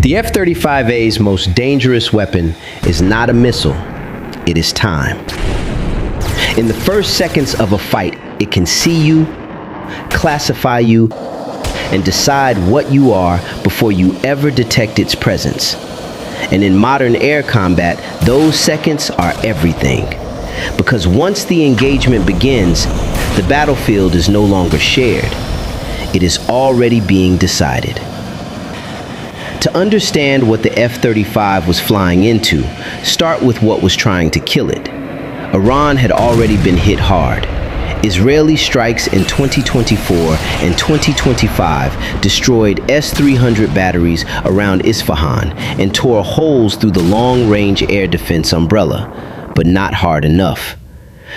The F-35A's most dangerous weapon is not a missile, it is time. In the first seconds of a fight, it can see you, classify you, and decide what you are before you ever detect its presence. And in modern air combat, those seconds are everything. Because once the engagement begins, the battlefield is no longer shared. It is already being decided. To understand what the F-35 was flying into, start with what was trying to kill it. Iran had already been hit hard. Israeli strikes in 2024 and 2025 destroyed S-300 batteries around Isfahan and tore holes through the long-range air defense umbrella, but not hard enough.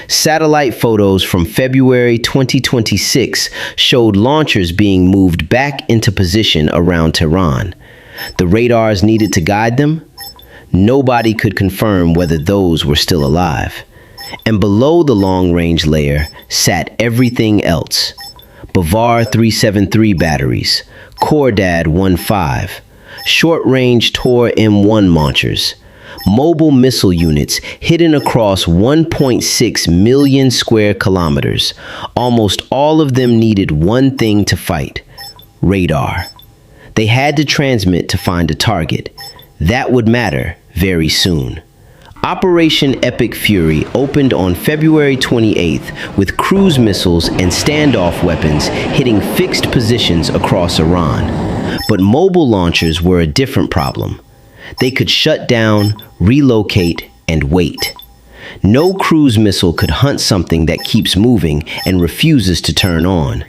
Satellite photos from February 2026 showed launchers being moved back into position around Tehran. The radars needed to guide them. Nobody could confirm whether those were still alive. And below the long-range layer sat everything else. Bavar 373 batteries, Khordad 1.5, short-range Tor M1 launchers, mobile missile units hidden across 1.6 million square kilometers. Almost all of them needed one thing to fight: radar. They had to transmit to find a target. That would matter very soon. Operation Epic Fury opened on February 28th with cruise missiles and standoff weapons hitting fixed positions across Iran. But mobile launchers were a different problem. They could shut down, relocate, and wait. No cruise missile could hunt something that keeps moving and refuses to turn on.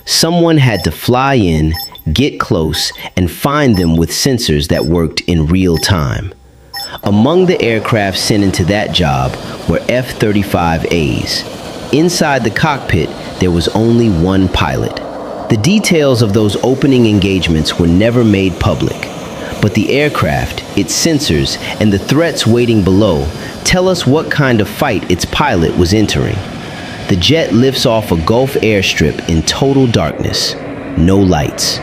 Someone had to fly in, get close, and find them with sensors that worked in real time. Among the aircraft sent into that job were F-35As. Inside the cockpit, there was only one pilot. The details of those opening engagements were never made public, but the aircraft, its sensors, and the threats waiting below tell us what kind of fight its pilot was entering. The jet lifts off a Gulf airstrip in total darkness. No lights.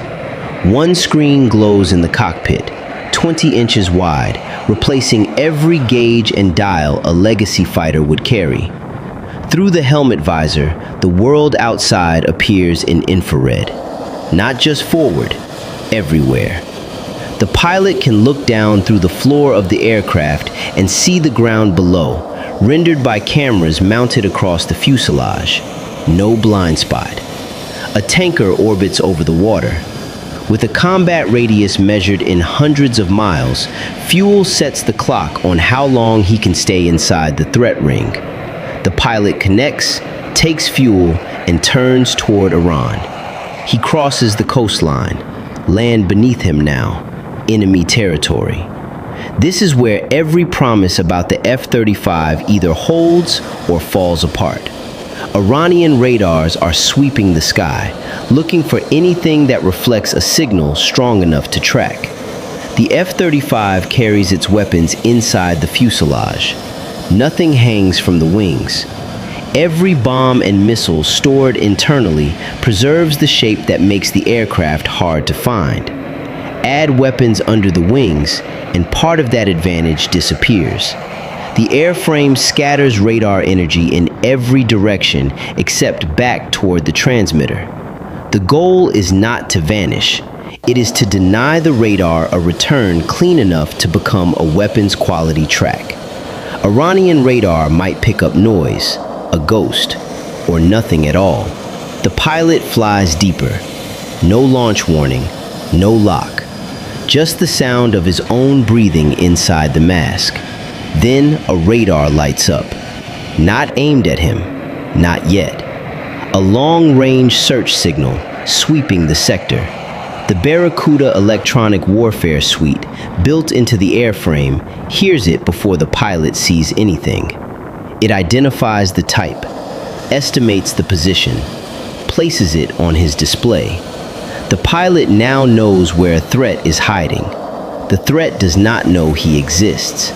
One screen glows in the cockpit, 20 inches wide, replacing every gauge and dial a legacy fighter would carry. Through the helmet visor, the world outside appears in infrared. Not just forward, everywhere. The pilot can look down through the floor of the aircraft and see the ground below, rendered by cameras mounted across the fuselage. No blind spot. A tanker orbits over the water. With a combat radius measured in hundreds of miles, fuel sets the clock on how long he can stay inside the threat ring. The pilot connects, takes fuel, and turns toward Iran. He crosses the coastline. Land beneath him now. Enemy territory. This is where every promise about the F-35 either holds or falls apart. Iranian radars are sweeping the sky, looking for anything that reflects a signal strong enough to track. The F-35 carries its weapons inside the fuselage. Nothing hangs from the wings. Every bomb and missile stored internally preserves the shape that makes the aircraft hard to find. Add weapons under the wings, and part of that advantage disappears. The airframe scatters radar energy in every direction except back toward the transmitter. The goal is not to vanish. It is to deny the radar a return clean enough to become a weapons quality track. Iranian radar might pick up noise, a ghost, or nothing at all. The pilot flies deeper. No launch warning, no lock. Just the sound of his own breathing inside the mask. Then a radar lights up. Not aimed at him, not yet. A long-range search signal sweeping the sector. The Barracuda electronic warfare suite, built into the airframe, hears it before the pilot sees anything. It identifies the type, estimates the position, places it on his display. The pilot now knows where a threat is hiding. The threat does not know he exists.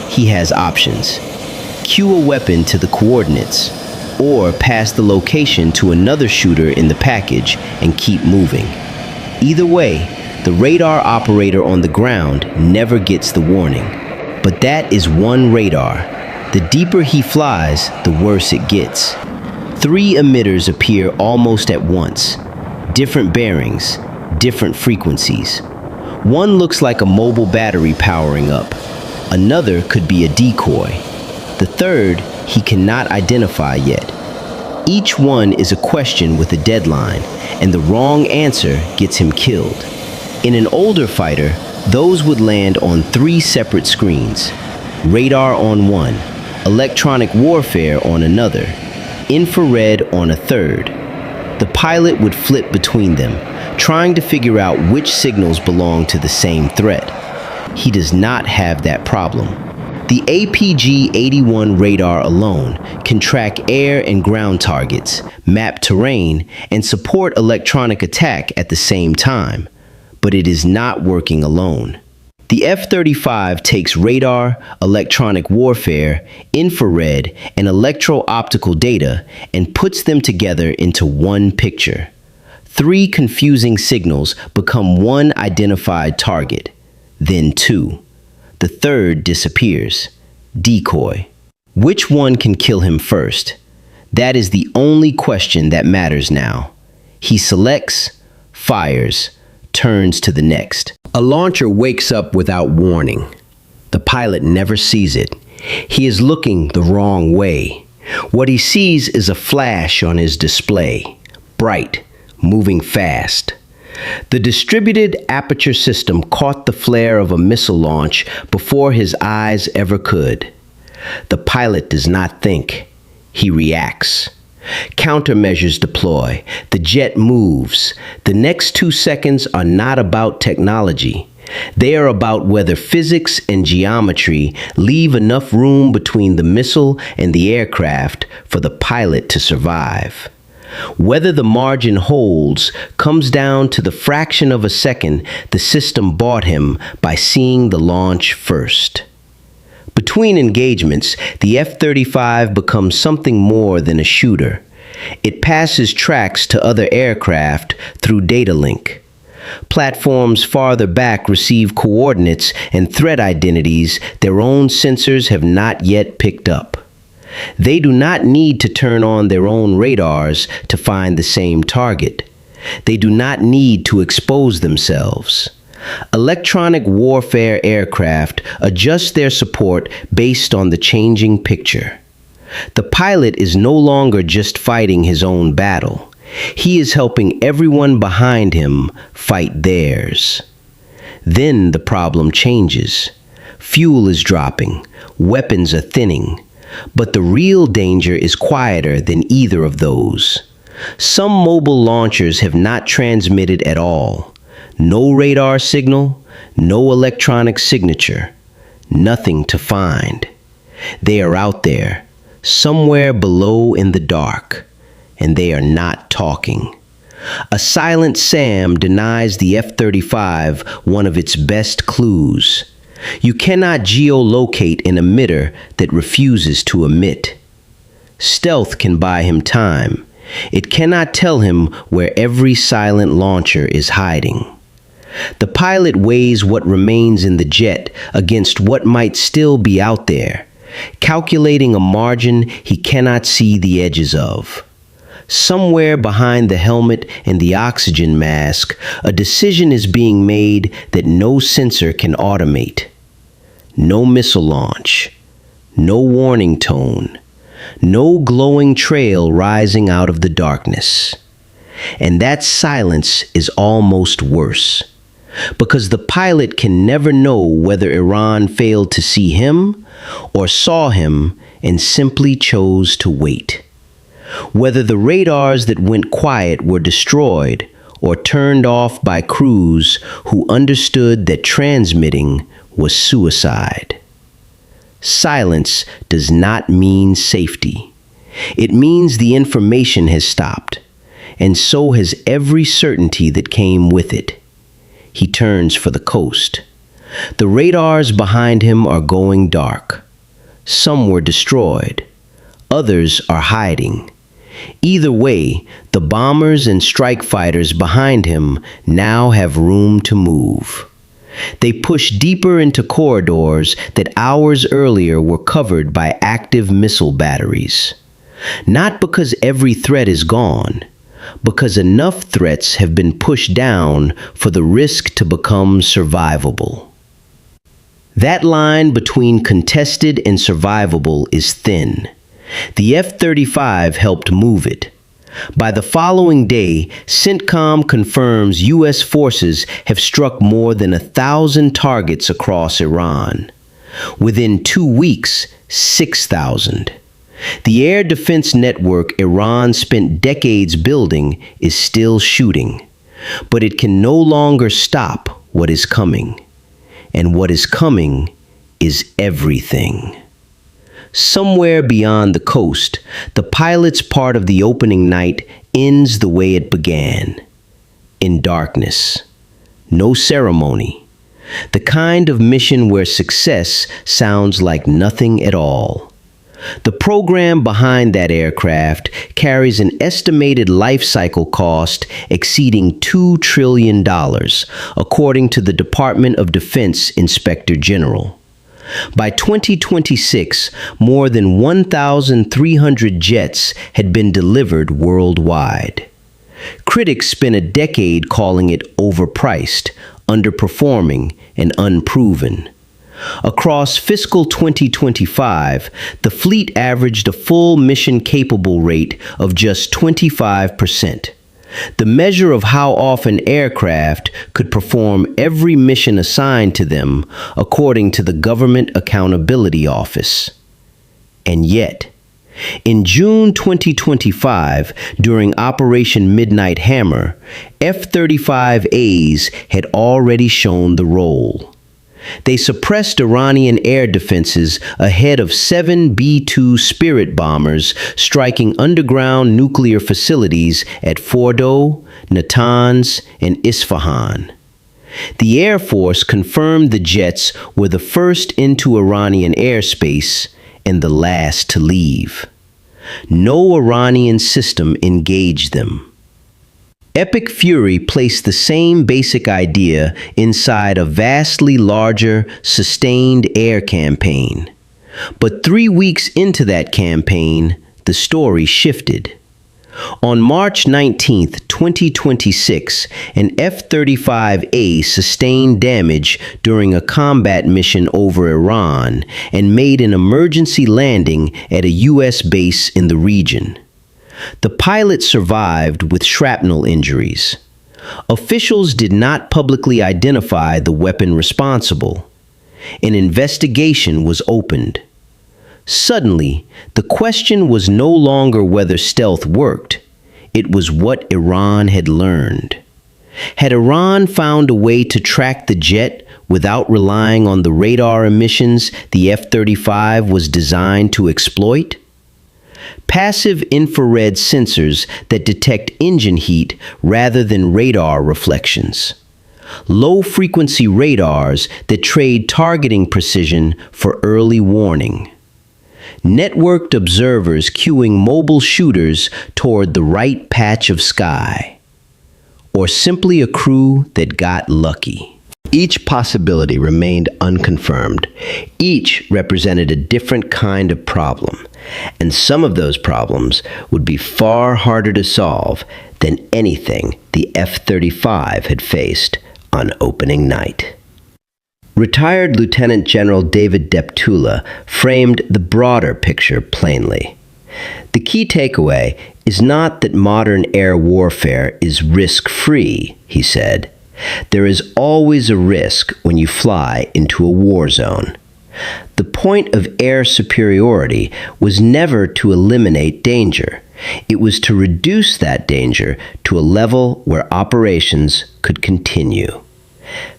He has options. Cue a weapon to the coordinates, or pass the location to another shooter in the package and keep moving. Either way, The radar operator on the ground never gets the warning. But that is one radar. The deeper he flies, the worse it gets. 3 emitters appear almost at once. Different bearings, different frequencies. One looks like a mobile battery powering up. Another could be a decoy. The third, he cannot identify yet. Each one is a question with a deadline, and the wrong answer gets him killed. In an older fighter, those would land on 3 separate screens. Radar on one, electronic warfare on another, infrared on a third. The pilot would flip between them, trying to figure out which signals belong to the same threat. He does not have that problem. The APG-81 radar alone can track air and ground targets, map terrain, and support electronic attack at the same time. But it is not working alone. The F-35 takes radar, electronic warfare, infrared, and electro-optical data and puts them together into one picture. 3 confusing signals become one identified target, then 2. The third disappears. Decoy. Which one can kill him first? That is the only question that matters now. He selects, fires, turns to the next. A launcher wakes up without warning. The pilot never sees it. He is looking the wrong way. What he sees is a flash on his display. Bright, moving fast. The distributed aperture system caught the flare of a missile launch before his eyes ever could. The pilot does not think. He reacts. Countermeasures deploy. The jet moves. The next 2 seconds are not about technology. They are about whether physics and geometry leave enough room between the missile and the aircraft for the pilot to survive. Whether the margin holds comes down to the fraction of a second the system bought him by seeing the launch first. Between engagements, the F-35 becomes something more than a shooter. It passes tracks to other aircraft through data link. Platforms farther back receive coordinates and threat identities their own sensors have not yet picked up. They do not need to turn on their own radars to find the same target. They do not need to expose themselves. Electronic warfare aircraft adjust their support based on the changing picture. The pilot is no longer just fighting his own battle. He is helping everyone behind him fight theirs. Then the problem changes. Fuel is dropping. Weapons are thinning. But the real danger is quieter than either of those. Some mobile launchers have not transmitted at all. No radar signal, no electronic signature, nothing to find. They are out there, somewhere below in the dark, and they are not talking. A silent SAM denies the F-35 one of its best clues. You cannot geolocate an emitter that refuses to emit. Stealth can buy him time. It cannot tell him where every silent launcher is hiding. The pilot weighs what remains in the jet against what might still be out there, calculating a margin he cannot see the edges of. Somewhere behind the helmet and the oxygen mask, a decision is being made that no sensor can automate. No missile launch, no warning tone, no glowing trail rising out of the darkness. And that silence is almost worse, because the pilot can never know whether Iran failed to see him or saw him and simply chose to wait. Whether the radars that went quiet were destroyed or turned off by crews who understood that transmitting was suicide. Silence does not mean safety. It means the information has stopped, and so has every certainty that came with it. He turns for the coast. The radars behind him are going dark. Some were destroyed. Others are hiding. Either way, the bombers and strike fighters behind him now have room to move. They push deeper into corridors that hours earlier were covered by active missile batteries. Not because every threat is gone, because enough threats have been pushed down for the risk to become survivable. That line between contested and survivable is thin. The F-35 helped move it. By the following day, CENTCOM confirms U.S. forces have struck more than 1,000 targets across Iran. Within 2 weeks, 6,000. The air defense network Iran spent decades building is still shooting, but it can no longer stop what is coming. And what is coming is everything. Somewhere beyond the coast, the pilot's part of the opening night ends the way it began, in darkness. No ceremony. The kind of mission where success sounds like nothing at all. The program behind that aircraft carries an estimated life cycle cost exceeding $2 trillion, according to the Department of Defense Inspector General. By 2026, more than 1,300 jets had been delivered worldwide. Critics spent a decade calling it overpriced, underperforming, and unproven. Across fiscal 2025, the fleet averaged a full mission-capable rate of just 25%. The measure of how often aircraft could perform every mission assigned to them, according to the Government Accountability Office. And yet, in June 2025, during Operation Midnight Hammer, F-35As had already shown the role. They suppressed Iranian air defenses ahead of 7 B-2 Spirit bombers striking underground nuclear facilities at Fordo, Natanz, and Isfahan. The Air Force confirmed the jets were the first into Iranian airspace and the last to leave. No Iranian system engaged them. Epic Fury placed the same basic idea inside a vastly larger, sustained air campaign. But 3 weeks into that campaign, the story shifted. On March 19, 2026, an F-35A sustained damage during a combat mission over Iran and made an emergency landing at a U.S. base in the region. The pilot survived with shrapnel injuries. Officials did not publicly identify the weapon responsible. An investigation was opened. Suddenly, the question was no longer whether stealth worked. It was what Iran had learned. Had Iran found a way to track the jet without relying on the radar emissions the F-35 was designed to exploit? Passive infrared sensors that detect engine heat rather than radar reflections. Low-frequency radars that trade targeting precision for early warning. Networked observers cueing mobile shooters toward the right patch of sky. Or simply a crew that got lucky. Each possibility remained unconfirmed. Each represented a different kind of problem. And some of those problems would be far harder to solve than anything the F-35 had faced on opening night. Retired Lieutenant General David Deptula framed the broader picture plainly. The key takeaway is not that modern air warfare is risk-free, he said. There is always a risk when you fly into a war zone. The point of air superiority was never to eliminate danger. It was to reduce that danger to a level where operations could continue.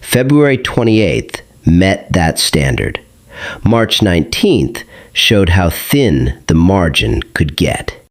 February 28th met that standard. March 19th showed how thin the margin could get.